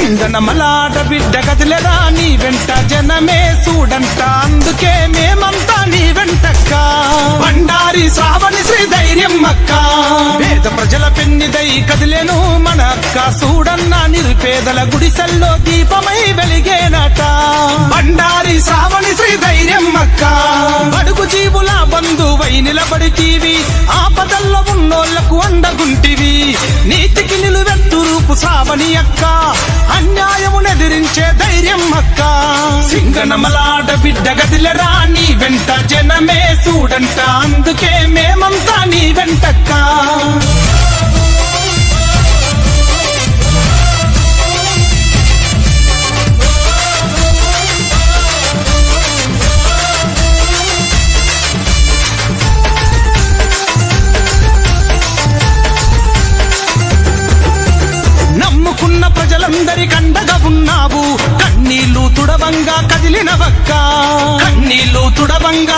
సింగనమలాడ బిడ్డ కదిలేరా నీ వెంట జనమే చూడంట అందుకే మేమంతా నీ వెంటక్క బండారి శ్రావణి శ్రీ ధైర్యం అక్క పేద ప్రజల పెన్నిదై కదిలేను మన అక్క చూడన్న నిరుపేదల గుడిసెల్లో దీపమై వెలిగేనట బండారి శ్రావణి శ్రీ ధైర్యం అక్క బడుగు జీవుల బంధువై నిలబడితీవి ఆపదల్లో ఉన్నోళ్లకు అండగుంటివి నీతికి నిలువెత్తు రూపు శ్రావణి అక్క అన్యాయమునెదిరించే ధైర్యం అక్క సింగనమలాడ బిడ్డ గదిలెరా నీ వెంట జనమే చూడంట అందుకే మేమంతా నీ వెంటక్క నమ్ముకున్న ప్రజలందరి కండగా ఉన్నావు కన్నీళ్లు తుడవంగా కదిలినవక్క కన్నీళ్లు తుడవంగా